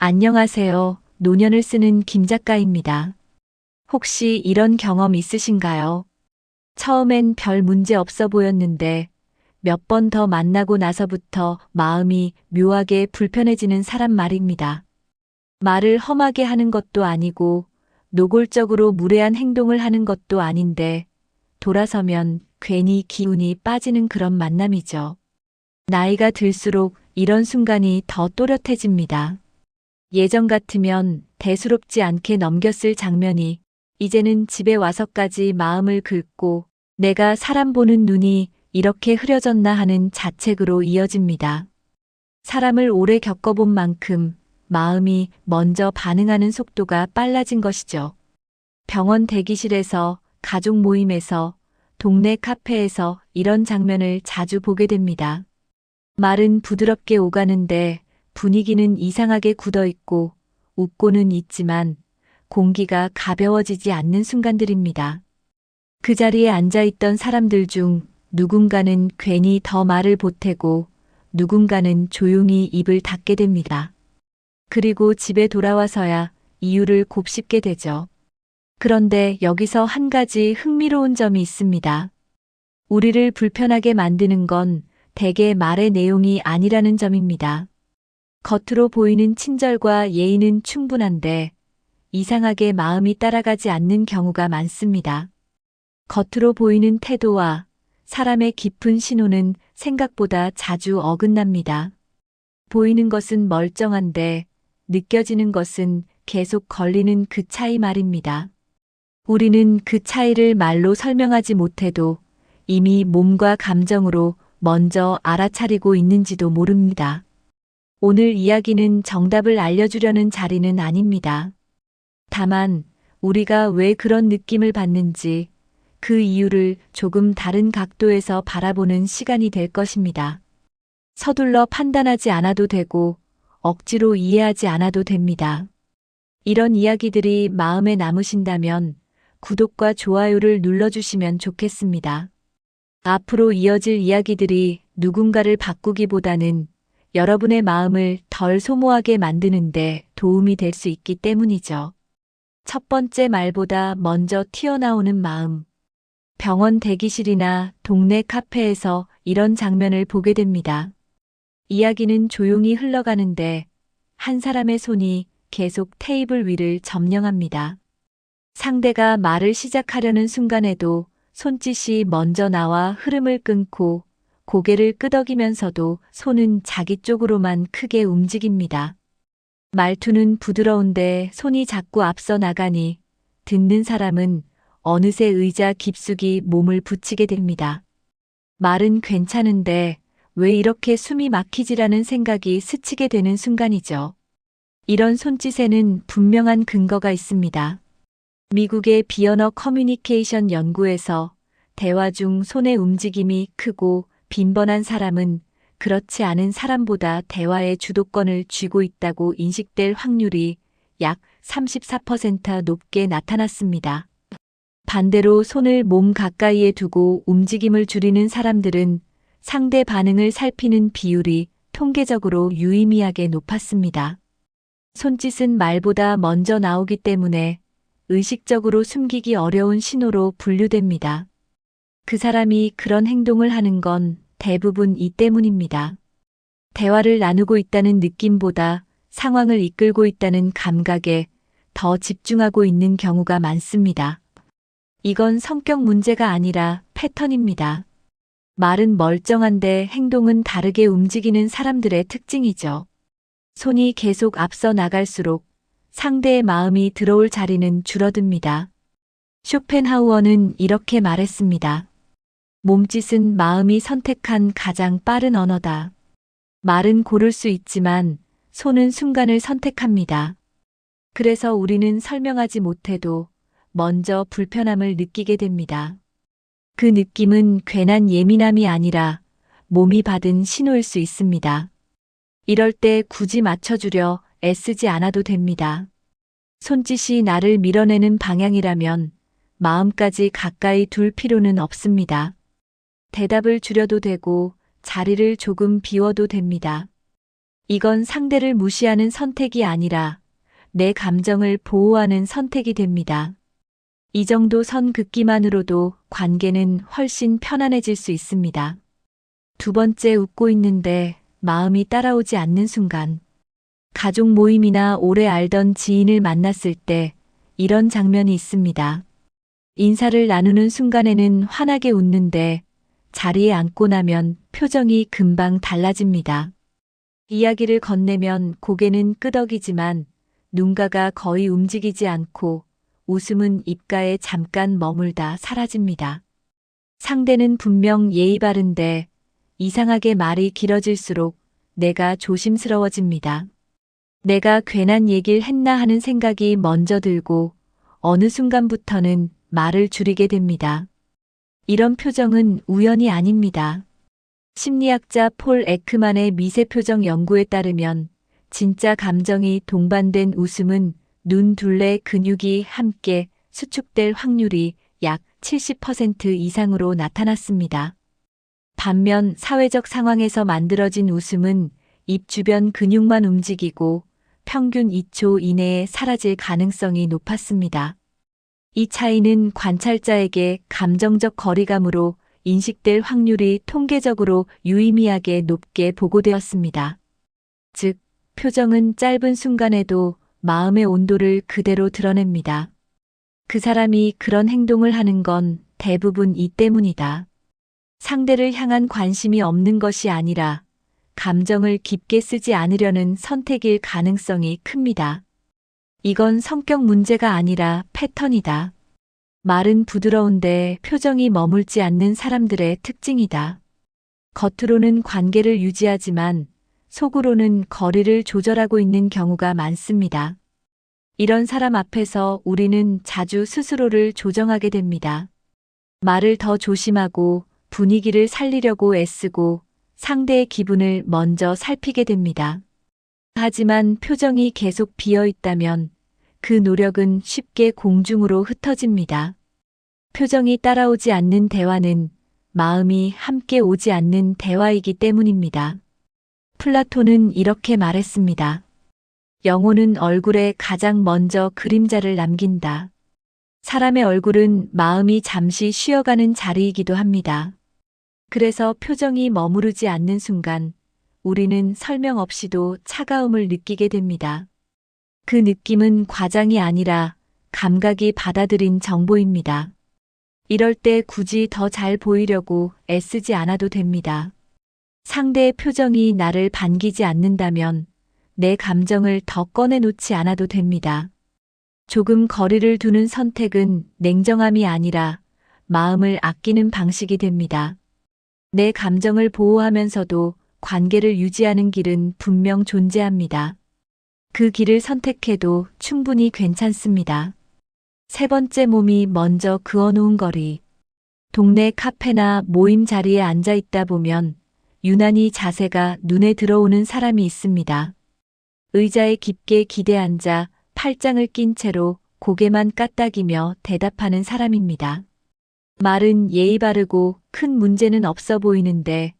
안녕하세요. 노년을 쓰는 김 작가입니다. 혹시 이런 경험 있으신가요? 처음엔 별 문제 없어 보였는데 몇 번 더 만나고 나서부터 마음이 묘하게 불편해지는 사람 말입니다. 말을 험하게 하는 것도 아니고 노골적으로 무례한 행동을 하는 것도 아닌데 돌아서면 괜히 기운이 빠지는 그런 만남이죠. 나이가 들수록 이런 순간이 더 또렷해집니다. 예전 같으면 대수롭지 않게 넘겼을 장면이 이제는 집에 와서까지 마음을 긁고 내가 사람 보는 눈이 이렇게 흐려졌나 하는 자책으로 이어집니다. 사람을 오래 겪어본 만큼 마음이 먼저 반응하는 속도가 빨라진 것이죠. 병원 대기실에서, 가족 모임에서, 동네 카페에서 이런 장면을 자주 보게 됩니다. 말은 부드럽게 오가는데 분위기는 이상하게 굳어 있고 웃고는 있지만 공기가 가벼워지지 않는 순간들입니다. 그 자리에 앉아 있던 사람들 중 누군가는 괜히 더 말을 보태고 누군가는 조용히 입을 닫게 됩니다. 그리고 집에 돌아와서야 이유를 곱씹게 되죠. 그런데 여기서 한 가지 흥미로운 점이 있습니다. 우리를 불편하게 만드는 건 대개 말의 내용이 아니라는 점입니다. 겉으로 보이는 친절과 예의는 충분한데 이상하게 마음이 따라가지 않는 경우가 많습니다. 겉으로 보이는 태도와 사람의 깊은 신호는 생각보다 자주 어긋납니다. 보이는 것은 멀쩡한데 느껴지는 것은 계속 걸리는 그 차이 말입니다. 우리는 그 차이를 말로 설명하지 못해도 이미 몸과 감정으로 먼저 알아차리고 있는지도 모릅니다. 오늘 이야기는 정답을 알려주려는 자리는 아닙니다. 다만 우리가 왜 그런 느낌을 받는지 그 이유를 조금 다른 각도에서 바라보는 시간이 될 것입니다. 서둘러 판단하지 않아도 되고 억지로 이해하지 않아도 됩니다. 이런 이야기들이 마음에 남으신다면 구독과 좋아요를 눌러주시면 좋겠습니다. 앞으로 이어질 이야기들이 누군가를 바꾸기보다는 여러분의 마음을 덜 소모하게 만드는데 도움이 될 수 있기 때문이죠. 첫 번째 말보다 먼저 튀어나오는 마음. 병원 대기실이나 동네 카페에서 이런 장면을 보게 됩니다. 이야기는 조용히 흘러가는데 한 사람의 손이 계속 테이블 위를 점령합니다. 상대가 말을 시작하려는 순간에도 손짓이 먼저 나와 흐름을 끊고 고개를 끄덕이면서도 손은 자기 쪽으로만 크게 움직입니다. 말투는 부드러운데 손이 자꾸 앞서 나가니 듣는 사람은 어느새 의자 깊숙이 몸을 붙이게 됩니다. 말은 괜찮은데 왜 이렇게 숨이 막히지라는 생각이 스치게 되는 순간이죠. 이런 손짓에는 분명한 근거가 있습니다. 미국의 비언어 커뮤니케이션 연구에서 대화 중 손의 움직임이 크고 빈번한 사람은 그렇지 않은 사람보다 대화의 주도권을 쥐고 있다고 인식될 확률이 약 34% 높게 나타났습니다. 반대로 손을 몸 가까이에 두고 움직임을 줄이는 사람들은 상대 반응을 살피는 비율이 통계적으로 유의미하게 높았습니다. 손짓은 말보다 먼저 나오기 때문에 의식적으로 숨기기 어려운 신호로 분류됩니다. 그 사람이 그런 행동을 하는 건 대부분 이 때문입니다. 대화를 나누고 있다는 느낌보다 상황을 이끌고 있다는 감각에 더 집중하고 있는 경우가 많습니다. 이건 성격 문제가 아니라 패턴입니다. 말은 멀쩡한데 행동은 다르게 움직이는 사람들의 특징이죠. 손이 계속 앞서 나갈수록 상대의 마음이 들어올 자리는 줄어듭니다. 쇼펜하우어는 이렇게 말했습니다. 몸짓은 마음이 선택한 가장 빠른 언어다. 말은 고를 수 있지만 손은 순간을 선택합니다. 그래서 우리는 설명하지 못해도 먼저 불편함을 느끼게 됩니다. 그 느낌은 괜한 예민함이 아니라 몸이 받은 신호일 수 있습니다. 이럴 때 굳이 맞춰주려 애쓰지 않아도 됩니다. 손짓이 나를 밀어내는 방향이라면 마음까지 가까이 둘 필요는 없습니다. 대답을 줄여도 되고 자리를 조금 비워도 됩니다. 이건 상대를 무시하는 선택이 아니라 내 감정을 보호하는 선택이 됩니다. 이 정도 선 긋기만으로도 관계는 훨씬 편안해질 수 있습니다. 두 번째, 웃고 있는데 마음이 따라오지 않는 순간. 가족 모임이나 오래 알던 지인을 만났을 때 이런 장면이 있습니다. 인사를 나누는 순간에는 환하게 웃는데 자리에 앉고 나면 표정이 금방 달라집니다. 이야기를 건네면 고개는 끄덕이지만 눈가가 거의 움직이지 않고 웃음은 입가에 잠깐 머물다 사라집니다. 상대는 분명 예의 바른데 이상하게 말이 길어질수록 내가 조심스러워집니다. 내가 괜한 얘기를 했나 하는 생각이 먼저 들고 어느 순간부터는 말을 줄이게 됩니다. 이런 표정은 우연이 아닙니다. 심리학자 폴 에크만의 미세표정 연구에 따르면 진짜 감정이 동반된 웃음은 눈 둘레 근육이 함께 수축될 확률이 약 70% 이상으로 나타났습니다. 반면 사회적 상황에서 만들어진 웃음은 입 주변 근육만 움직이고 평균 2초 이내에 사라질 가능성이 높았습니다. 이 차이는 관찰자에게 감정적 거리감으로 인식될 확률이 통계적으로 유의미하게 높게 보고되었습니다. 즉, 표정은 짧은 순간에도 마음의 온도를 그대로 드러냅니다. 그 사람이 그런 행동을 하는 건 대부분 이 때문이다. 상대를 향한 관심이 없는 것이 아니라 감정을 깊게 쓰지 않으려는 선택일 가능성이 큽니다. 이건 성격 문제가 아니라 패턴이다. 말은 부드러운데 표정이 머물지 않는 사람들의 특징이다. 겉으로는 관계를 유지하지만 속으로는 거리를 조절하고 있는 경우가 많습니다. 이런 사람 앞에서 우리는 자주 스스로를 조정하게 됩니다. 말을 더 조심하고 분위기를 살리려고 애쓰고 상대의 기분을 먼저 살피게 됩니다. 하지만 표정이 계속 비어 있다면 그 노력은 쉽게 공중으로 흩어집니다. 표정이 따라오지 않는 대화는 마음이 함께 오지 않는 대화이기 때문입니다. 플라톤은 이렇게 말했습니다. 영혼은 얼굴에 가장 먼저 그림자를 남긴다. 사람의 얼굴은 마음이 잠시 쉬어가는 자리이기도 합니다. 그래서 표정이 머무르지 않는 순간 우리는 설명 없이도 차가움을 느끼게 됩니다. 그 느낌은 과장이 아니라 감각이 받아들인 정보입니다. 이럴 때 굳이 더 잘 보이려고 애쓰지 않아도 됩니다. 상대의 표정이 나를 반기지 않는다면 내 감정을 더 꺼내놓지 않아도 됩니다. 조금 거리를 두는 선택은 냉정함이 아니라 마음을 아끼는 방식이 됩니다. 내 감정을 보호하면서도 관계를 유지하는 길은 분명 존재합니다. 그 길을 선택해도 충분히 괜찮습니다. 세 번째, 몸이 먼저 그어놓은 거리. 동네 카페나 모임 자리에 앉아 있다 보면 유난히 자세가 눈에 들어오는 사람이 있습니다. 의자에 깊게 기대 앉아 팔짱을 낀 채로 고개만 까딱이며 대답하는 사람입니다. 말은 예의 바르고 큰 문제는 없어 보이는데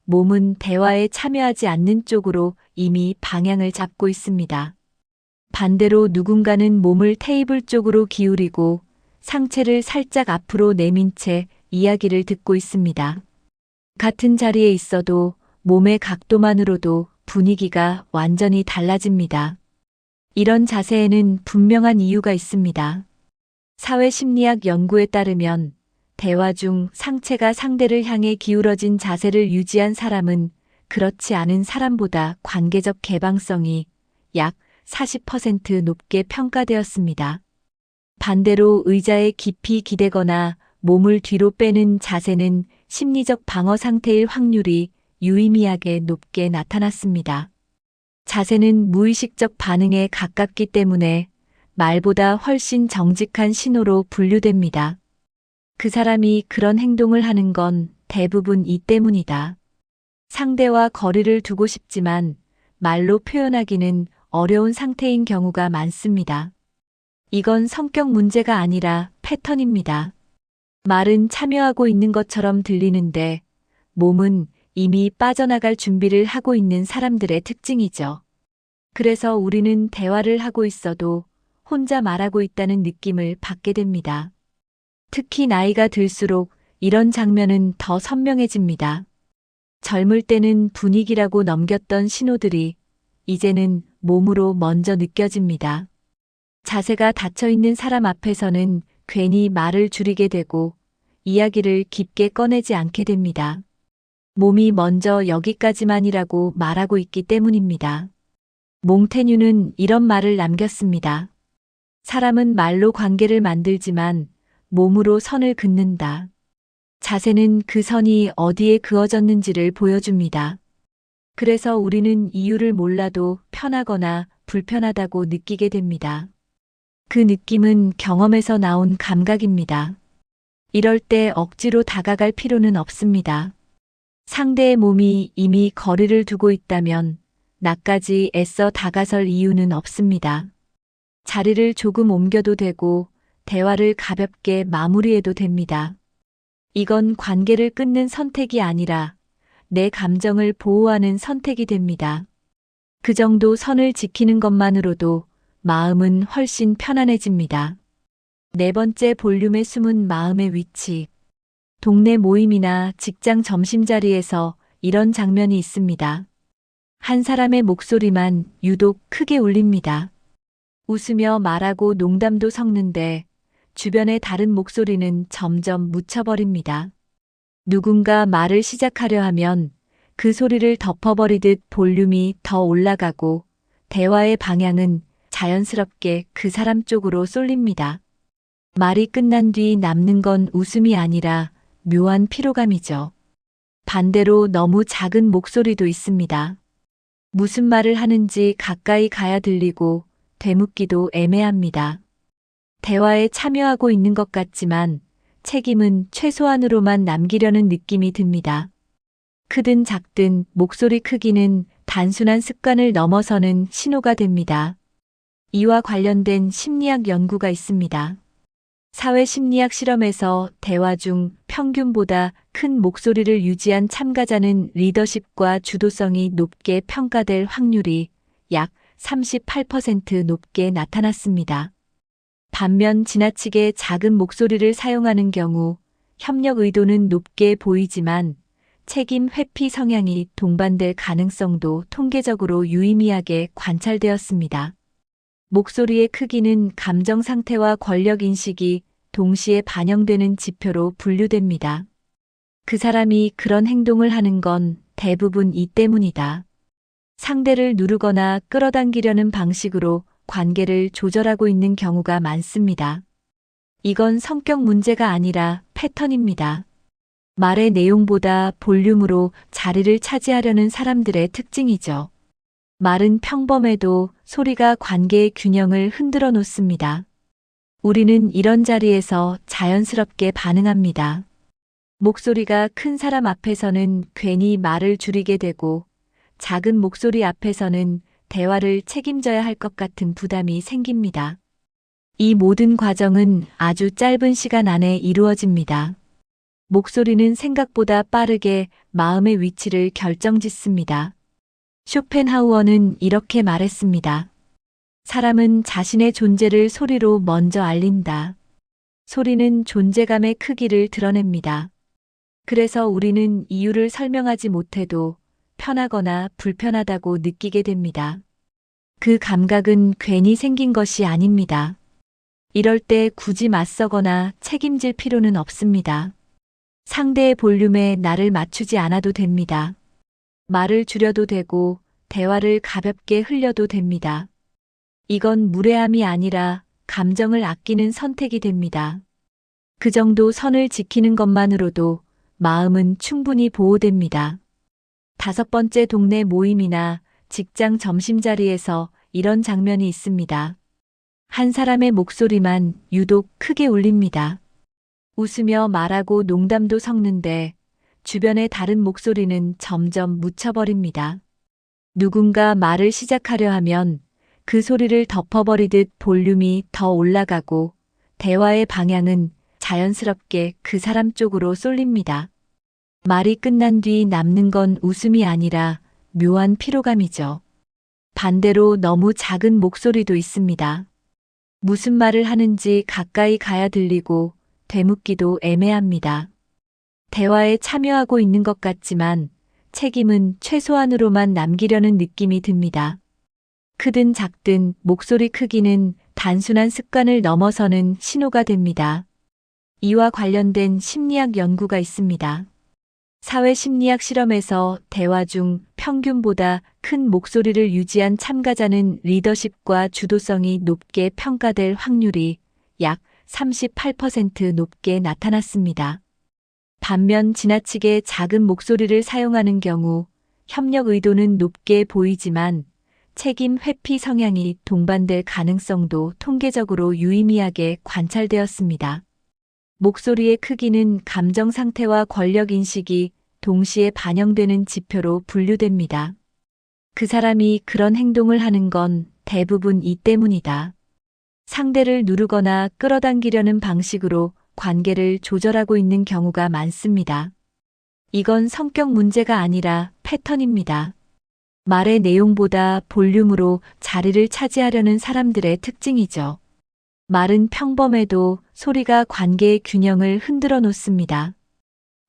몸은 대화에 참여하지 않는 쪽으로 이미 방향을 잡고 있습니다. 반대로 누군가는 몸을 테이블 쪽으로 기울이고 상체를 살짝 앞으로 내민 채 이야기를 듣고 있습니다. 같은 자리에 있어도 몸의 각도만으로도 분위기가 완전히 달라집니다. 이런 자세에는 분명한 이유가 있습니다. 사회심리학 연구에 따르면 대화 중 상체가 상대를 향해 기울어진 자세를 유지한 사람은 그렇지 않은 사람보다 관계적 개방성이 약 40% 높게 평가되었습니다. 반대로 의자에 깊이 기대거나 몸을 뒤로 빼는 자세는 심리적 방어 상태일 확률이 유의미하게 높게 나타났습니다. 자세는 무의식적 반응에 가깝기 때문에 말보다 훨씬 정직한 신호로 분류됩니다. 그 사람이 그런 행동을 하는 건 대부분 이 때문이다. 상대와 거리를 두고 싶지만 말로 표현하기는 어려운 상태인 경우가 많습니다. 이건 성격 문제가 아니라 패턴입니다. 말은 참여하고 있는 것처럼 들리는데 몸은 이미 빠져나갈 준비를 하고 있는 사람들의 특징이죠. 그래서 우리는 대화를 하고 있어도 혼자 말하고 있다는 느낌을 받게 됩니다. 특히 나이가 들수록 이런 장면은 더 선명해집니다. 젊을 때는 분위기라고 넘겼던 신호들이 이제는 몸으로 먼저 느껴집니다. 자세가 닫혀 있는 사람 앞에서는 괜히 말을 줄이게 되고 이야기를 깊게 꺼내지 않게 됩니다. 몸이 먼저 여기까지만이라고 말하고 있기 때문입니다. 몽테뉴는 이런 말을 남겼습니다. 사람은 말로 관계를 만들지만 몸으로 선을 긋는다. 자세는 그 선이 어디에 그어졌는지를 보여줍니다. 그래서 우리는 이유를 몰라도 편하거나 불편하다고 느끼게 됩니다. 그 느낌은 경험에서 나온 감각입니다. 이럴 때 억지로 다가갈 필요는 없습니다. 상대의 몸이 이미 거리를 두고 있다면 나까지 애써 다가설 이유는 없습니다. 자리를 조금 옮겨도 되고 대화를 가볍게 마무리해도 됩니다. 이건 관계를 끊는 선택이 아니라 내 감정을 보호하는 선택이 됩니다. 그 정도 선을 지키는 것만으로도 마음은 훨씬 편안해집니다. 네 번째, 볼륨의 숨은 마음의 위치. 동네 모임이나 직장 점심자리에서 이런 장면이 있습니다. 한 사람의 목소리만 유독 크게 울립니다. 웃으며 말하고 농담도 섞는데 주변의 다른 목소리는 점점 묻혀버립니다. 누군가 말을 시작하려 하면 그 소리를 덮어버리듯 볼륨이 더 올라가고 대화의 방향은 자연스럽게 그 사람 쪽으로 쏠립니다. 말이 끝난 뒤 남는 건 웃음이 아니라 묘한 피로감이죠. 반대로 너무 작은 목소리도 있습니다. 무슨 말을 하는지 가까이 가야 들리고 되묻기도 애매합니다. 대화에 참여하고 있는 것 같지만 책임은 최소한으로만 남기려는 느낌이 듭니다. 크든 작든 목소리 크기는 단순한 습관을 넘어서는 신호가 됩니다. 이와 관련된 심리학 연구가 있습니다. 사회심리학 실험에서 대화 중 평균보다 큰 목소리를 유지한 참가자는 리더십과 주도성이 높게 평가될 확률이 약 38% 높게 나타났습니다. 반면 지나치게 작은 목소리를 사용하는 경우 협력 의도는 높게 보이지만 책임 회피 성향이 동반될 가능성도 통계적으로 유의미하게 관찰되었습니다. 목소리의 크기는 감정 상태와 권력 인식이 동시에 반영되는 지표로 분류됩니다. 그 사람이 그런 행동을 하는 건 대부분 이 때문이다. 상대를 누르거나 끌어당기려는 방식으로 관계를 조절하고 있는 경우가 많습니다. 이건 성격 문제가 아니라 패턴입니다. 말의 내용보다 볼륨으로 자리를 차지하려는 사람들의 특징이죠. 말은 평범해도 소리가 관계의 균형을 흔들어 놓습니다. 우리는 이런 자리에서 자연스럽게 반응합니다. 목소리가 큰 사람 앞에서는 괜히 말을 줄이게 되고 작은 목소리 앞에서는 대화를 책임져야 할 것 같은 부담이 생깁니다. 이 모든 과정은 아주 짧은 시간 안에 이루어집니다. 목소리는 생각보다 빠르게 마음의 위치를 결정짓습니다. 쇼펜하우어는 이렇게 말했습니다. 사람은 자신의 존재를 소리로 먼저 알린다. 소리는 존재감의 크기를 드러냅니다. 그래서 우리는 이유를 설명하지 못해도 편하거나 불편하다고 느끼게 됩니다. 그 감각은 괜히 생긴 것이 아닙니다. 이럴 때 굳이 맞서거나 책임질 필요는 없습니다. 상대의 볼륨에 나를 맞추지 않아도 됩니다. 말을 줄여도 되고 대화를 가볍게 흘려도 됩니다. 이건 무례함이 아니라 감정을 아끼는 선택이 됩니다. 그 정도 선을 지키는 것만으로도 마음은 충분히 보호됩니다. 다섯 번째, 동네 모임이나 직장 점심자리에서 이런 장면이 있습니다. 한 사람의 목소리만 유독 크게 울립니다. 웃으며 말하고 농담도 섞는데 주변의 다른 목소리는 점점 묻혀버립니다. 누군가 말을 시작하려 하면 그 소리를 덮어버리듯 볼륨이 더 올라가고 대화의 방향은 자연스럽게 그 사람 쪽으로 쏠립니다. 말이 끝난 뒤 남는 건 웃음이 아니라 묘한 피로감이죠. 반대로 너무 작은 목소리도 있습니다. 무슨 말을 하는지 가까이 가야 들리고 되묻기도 애매합니다. 대화에 참여하고 있는 것 같지만 책임은 최소한으로만 남기려는 느낌이 듭니다. 크든 작든 목소리 크기는 단순한 습관을 넘어서는 신호가 됩니다. 이와 관련된 심리학 연구가 있습니다. 사회심리학 실험에서 대화 중 평균보다 큰 목소리를 유지한 참가자는 리더십과 주도성이 높게 평가될 확률이 약 38% 높게 나타났습니다. 반면 지나치게 작은 목소리를 사용하는 경우 협력 의도는 높게 보이지만 책임 회피 성향이 동반될 가능성도 통계적으로 유의미하게 관찰되었습니다. 목소리의 크기는 감정 상태와 권력 인식이 동시에 반영되는 지표로 분류됩니다. 그 사람이 그런 행동을 하는 건 대부분 이 때문이다. 상대를 누르거나 끌어당기려는 방식으로 관계를 조절하고 있는 경우가 많습니다. 이건 성격 문제가 아니라 패턴입니다. 말의 내용보다 볼륨으로 자리를 차지하려는 사람들의 특징이죠. 말은 평범해도 소리가 관계의 균형을 흔들어 놓습니다.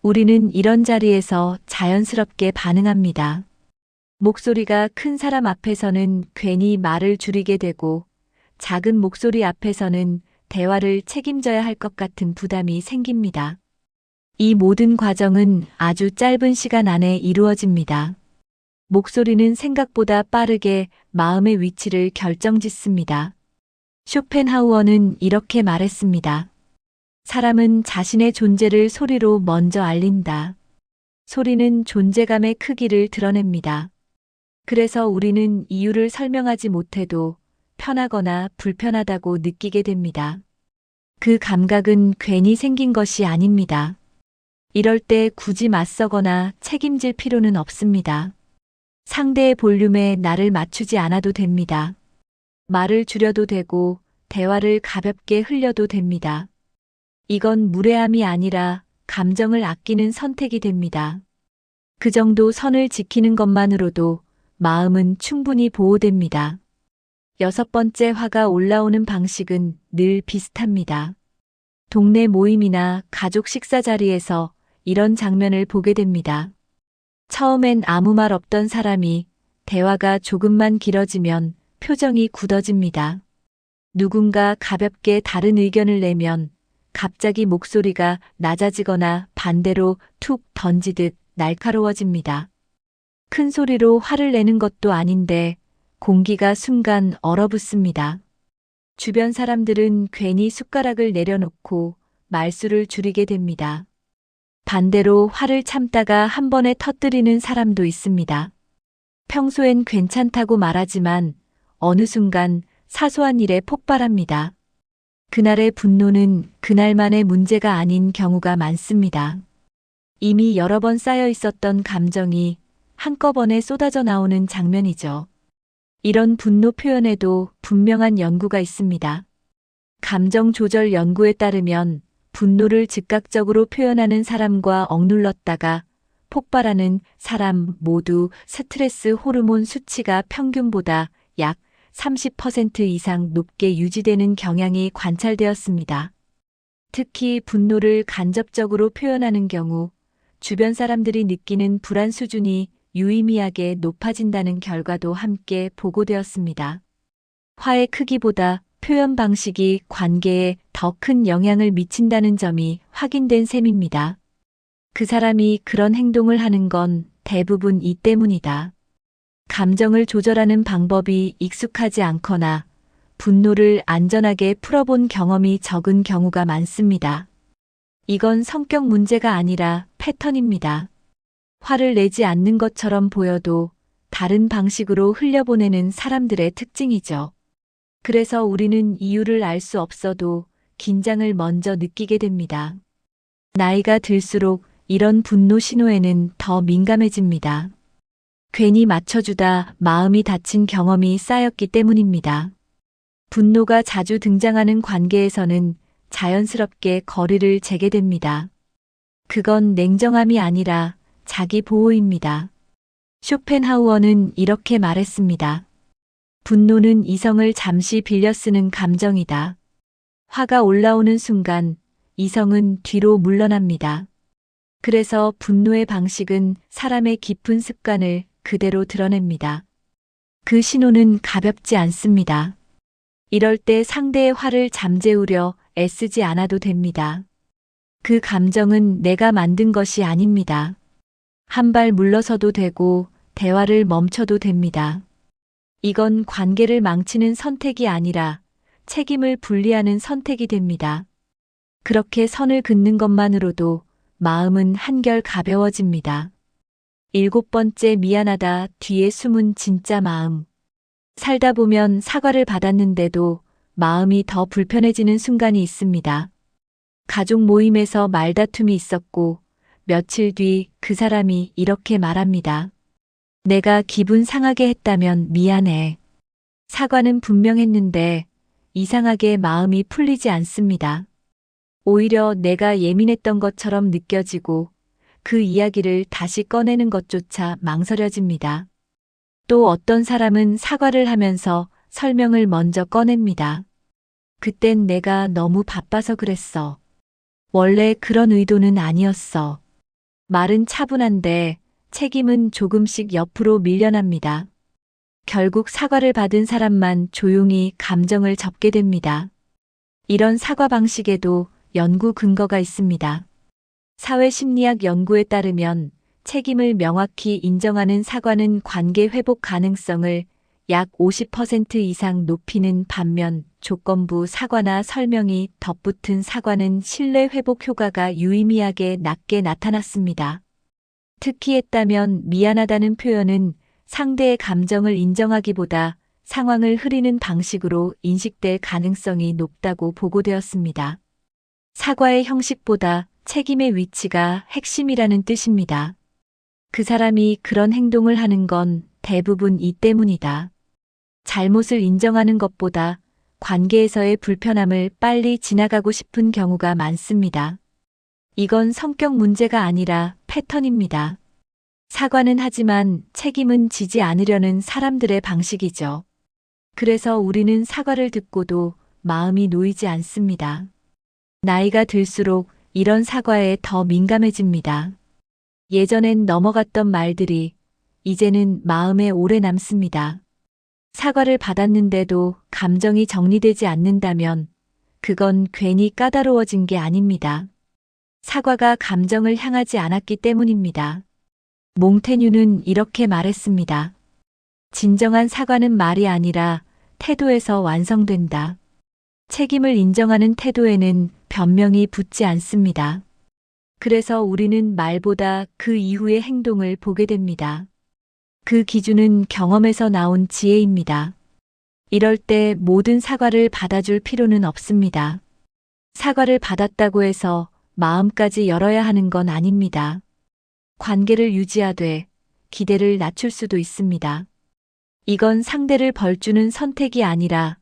우리는 이런 자리에서 자연스럽게 반응합니다. 목소리가 큰 사람 앞에서는 괜히 말을 줄이게 되고 작은 목소리 앞에서는 대화를 책임져야 할 것 같은 부담이 생깁니다. 이 모든 과정은 아주 짧은 시간 안에 이루어집니다. 목소리는 생각보다 빠르게 마음의 위치를 결정짓습니다. 쇼펜하우어는 이렇게 말했습니다. 사람은 자신의 존재를 소리로 먼저 알린다. 소리는 존재감의 크기를 드러냅니다. 그래서 우리는 이유를 설명하지 못해도 편하거나 불편하다고 느끼게 됩니다. 그 감각은 괜히 생긴 것이 아닙니다. 이럴 때 굳이 맞서거나 책임질 필요는 없습니다. 상대의 볼륨에 나를 맞추지 않아도 됩니다. 말을 줄여도 되고 대화를 가볍게 흘려도 됩니다. 이건 무례함이 아니라 감정을 아끼는 선택이 됩니다. 그 정도 선을 지키는 것만으로도 마음은 충분히 보호됩니다. 6번째, 화가 올라오는 방식은 늘 비슷합니다. 동네 모임이나 가족 식사 자리에서 이런 장면을 보게 됩니다. 처음엔 아무 말 없던 사람이 대화가 조금만 길어지면 표정이 굳어집니다. 누군가 가볍게 다른 의견을 내면 갑자기 목소리가 낮아지거나 반대로 툭 던지듯 날카로워집니다. 큰 소리로 화를 내는 것도 아닌데 공기가 순간 얼어붙습니다. 주변 사람들은 괜히 숟가락을 내려놓고 말수를 줄이게 됩니다. 반대로 화를 참다가 한 번에 터뜨리는 사람도 있습니다. 평소엔 괜찮다고 말하지만 어느 순간 사소한 일에 폭발합니다. 그날의 분노는 그날만의 문제가 아닌 경우가 많습니다. 이미 여러 번 쌓여 있었던 감정이 한꺼번에 쏟아져 나오는 장면이죠. 이런 분노 표현에도 분명한 연구가 있습니다. 감정 조절 연구에 따르면 분노를 즉각적으로 표현하는 사람과 억눌렀다가 폭발하는 사람 모두 스트레스 호르몬 수치가 평균보다 약 30% 이상 높게 유지되는 경향이 관찰되었습니다. 특히 분노를 간접적으로 표현하는 경우 주변 사람들이 느끼는 불안 수준이 유의미하게 높아진다는 결과도 함께 보고되었습니다. 화의 크기보다 표현 방식이 관계에 더 큰 영향을 미친다는 점이 확인된 셈입니다. 그 사람이 그런 행동을 하는 건 대부분 이 때문이다. 감정을 조절하는 방법이 익숙하지 않거나 분노를 안전하게 풀어본 경험이 적은 경우가 많습니다. 이건 성격 문제가 아니라 패턴입니다. 화를 내지 않는 것처럼 보여도 다른 방식으로 흘려보내는 사람들의 특징이죠. 그래서 우리는 이유를 알 수 없어도 긴장을 먼저 느끼게 됩니다. 나이가 들수록 이런 분노 신호에는 더 민감해집니다. 괜히 맞춰주다 마음이 다친 경험이 쌓였기 때문입니다. 분노가 자주 등장하는 관계에서는 자연스럽게 거리를 재게 됩니다. 그건 냉정함이 아니라 자기 보호입니다. 쇼펜하우어는 이렇게 말했습니다. 분노는 이성을 잠시 빌려 쓰는 감정이다. 화가 올라오는 순간 이성은 뒤로 물러납니다. 그래서 분노의 방식은 사람의 깊은 습관을 그대로 드러냅니다. 그 신호는 가볍지 않습니다. 이럴 때 상대의 화를 잠재우려 애쓰지 않아도 됩니다. 그 감정은 내가 만든 것이 아닙니다. 한 발 물러서도 되고 대화를 멈춰도 됩니다. 이건 관계를 망치는 선택이 아니라 책임을 분리하는 선택이 됩니다. 그렇게 선을 긋는 것만으로도 마음은 한결 가벼워집니다. 7번째 미안하다 뒤에 숨은 진짜 마음. 살다 보면 사과를 받았는데도 마음이 더 불편해지는 순간이 있습니다. 가족 모임에서 말다툼이 있었고 며칠 뒤 그 사람이 이렇게 말합니다. 내가 기분 상하게 했다면 미안해. 사과는 분명했는데 이상하게 마음이 풀리지 않습니다. 오히려 내가 예민했던 것처럼 느껴지고 그 이야기를 다시 꺼내는 것조차 망설여집니다. 또 어떤 사람은 사과를 하면서 설명을 먼저 꺼냅니다. 그땐 내가 너무 바빠서 그랬어. 원래 그런 의도는 아니었어. 말은 차분한데 책임은 조금씩 옆으로 밀려납니다. 결국 사과를 받은 사람만 조용히 감정을 접게 됩니다. 이런 사과 방식에도 연구 근거가 있습니다. 사회심리학 연구에 따르면 책임을 명확히 인정하는 사과는 관계 회복 가능성을 약 50% 이상 높이는 반면 조건부 사과나 설명이 덧붙은 사과는 신뢰 회복 효과가 유의미하게 낮게 나타났습니다. 특히 했다면 미안하다는 표현은 상대의 감정을 인정하기보다 상황을 흐리는 방식으로 인식될 가능성이 높다고 보고되었습니다. 사과의 형식보다 책임의 위치가 핵심이라는 뜻입니다. 그 사람이 그런 행동을 하는 건 대부분 이 때문이다. 잘못을 인정하는 것보다 관계에서의 불편함을 빨리 지나가고 싶은 경우가 많습니다. 이건 성격 문제가 아니라 패턴입니다. 사과는 하지만 책임은 지지 않으려는 사람들의 방식이죠. 그래서 우리는 사과를 듣고도 마음이 놓이지 않습니다. 나이가 들수록 이런 사과에 더 민감해집니다. 예전엔 넘어갔던 말들이 이제는 마음에 오래 남습니다. 사과를 받았는데도 감정이 정리되지 않는다면 그건 괜히 까다로워진 게 아닙니다. 사과가 감정을 향하지 않았기 때문입니다. 몽테뉴는 이렇게 말했습니다. 진정한 사과는 말이 아니라 태도에서 완성된다. 책임을 인정하는 태도에는 변명이 붙지 않습니다. 그래서 우리는 말보다 그 이후의 행동을 보게 됩니다. 그 기준은 경험에서 나온 지혜입니다. 이럴 때 모든 사과를 받아줄 필요는 없습니다. 사과를 받았다고 해서 마음까지 열어야 하는 건 아닙니다. 관계를 유지하되 기대를 낮출 수도 있습니다. 이건 상대를 벌주는 선택이 아니라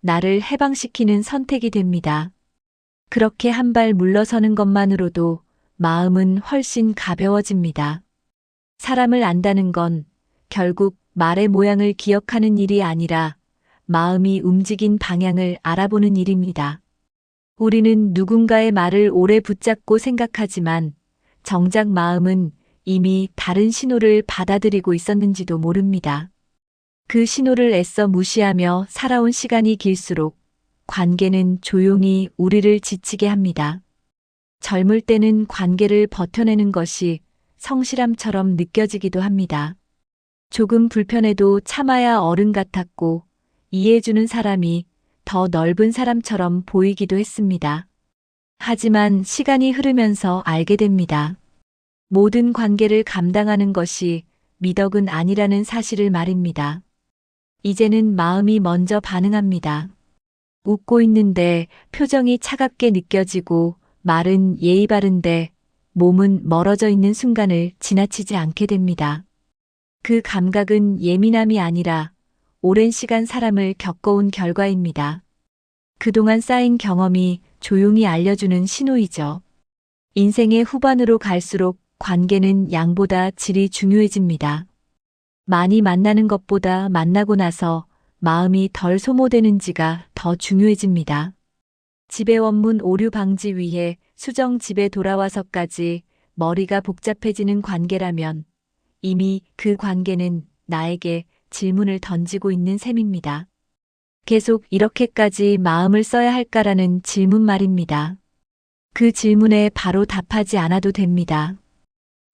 나를 해방시키는 선택이 됩니다. 그렇게 한 발 물러서는 것만으로도 마음은 훨씬 가벼워집니다. 사람을 안다는 건 결국 말의 모양을 기억하는 일이 아니라 마음이 움직인 방향을 알아보는 일입니다. 우리는 누군가의 말을 오래 붙잡고 생각하지만 정작 마음은 이미 다른 신호를 받아들이고 있었는지도 모릅니다. 그 신호를 애써 무시하며 살아온 시간이 길수록 관계는 조용히 우리를 지치게 합니다. 젊을 때는 관계를 버텨내는 것이 성실함처럼 느껴지기도 합니다. 조금 불편해도 참아야 어른 같았고 이해해주는 사람이 더 넓은 사람처럼 보이기도 했습니다. 하지만 시간이 흐르면서 알게 됩니다. 모든 관계를 감당하는 것이 미덕은 아니라는 사실을 말입니다. 이제는 마음이 먼저 반응합니다. 웃고 있는데 표정이 차갑게 느껴지고 말은 예의 바른데 몸은 멀어져 있는 순간을 지나치지 않게 됩니다. 그 감각은 예민함이 아니라 오랜 시간 사람을 겪어온 결과입니다. 그동안 쌓인 경험이 조용히 알려주는 신호이죠. 인생의 후반으로 갈수록 관계는 양보다 질이 중요해집니다. 많이 만나는 것보다 만나고 나서 마음이 덜 소모되는지가 더 중요해집니다. 집에 원문 오류 방지 위해 수정 집에 돌아와서까지 머리가 복잡해지는 관계라면 이미 그 관계는 나에게 질문을 던지고 있는 셈입니다. 계속 이렇게까지 마음을 써야 할까라는 질문 말입니다. 그 질문에 바로 답하지 않아도 됩니다.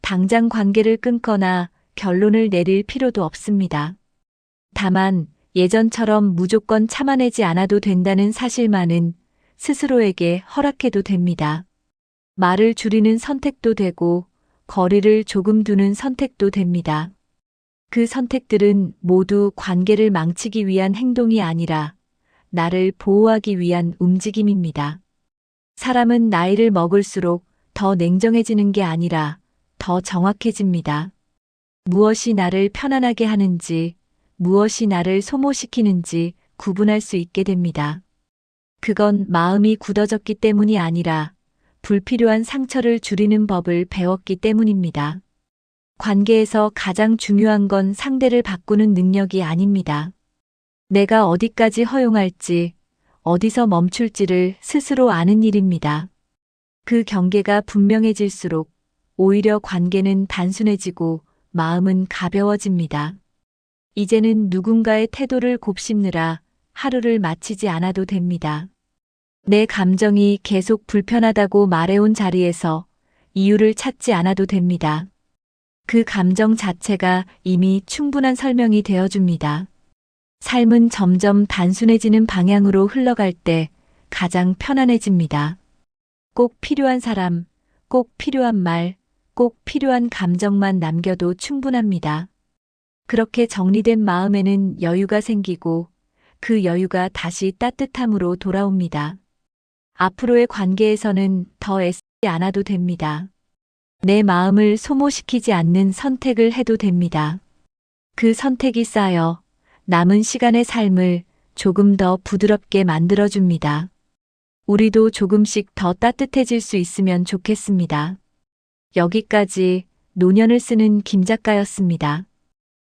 당장 관계를 끊거나 결론을 내릴 필요도 없습니다. 다만 예전처럼 무조건 참아내지 않아도 된다는 사실만은 스스로에게 허락해도 됩니다. 말을 줄이는 선택도 되고 거리를 조금 두는 선택도 됩니다. 그 선택들은 모두 관계를 망치기 위한 행동이 아니라 나를 보호하기 위한 움직임입니다. 사람은 나이를 먹을수록 더 냉정해지는 게 아니라 더 정확해집니다. 무엇이 나를 편안하게 하는지, 무엇이 나를 소모시키는지 구분할 수 있게 됩니다. 그건 마음이 굳어졌기 때문이 아니라 불필요한 상처를 줄이는 법을 배웠기 때문입니다. 관계에서 가장 중요한 건 상대를 바꾸는 능력이 아닙니다. 내가 어디까지 허용할지, 어디서 멈출지를 스스로 아는 일입니다. 그 경계가 분명해질수록 오히려 관계는 단순해지고 마음은 가벼워집니다. 이제는 누군가의 태도를 곱씹느라 하루를 마치지 않아도 됩니다. 내 감정이 계속 불편하다고 말해온 자리에서 이유를 찾지 않아도 됩니다. 그 감정 자체가 이미 충분한 설명이 되어줍니다. 삶은 점점 단순해지는 방향으로 흘러갈 때 가장 편안해집니다. 꼭 필요한 사람, 꼭 필요한 말, 꼭 필요한 감정만 남겨도 충분합니다. 그렇게 정리된 마음에는 여유가 생기고 그 여유가 다시 따뜻함으로 돌아옵니다. 앞으로의 관계에서는 더 애쓰지 않아도 됩니다. 내 마음을 소모시키지 않는 선택을 해도 됩니다. 그 선택이 쌓여 남은 시간의 삶을 조금 더 부드럽게 만들어줍니다. 우리도 조금씩 더 따뜻해질 수 있으면 좋겠습니다. 여기까지 노년을 쓰는 김 작가였습니다.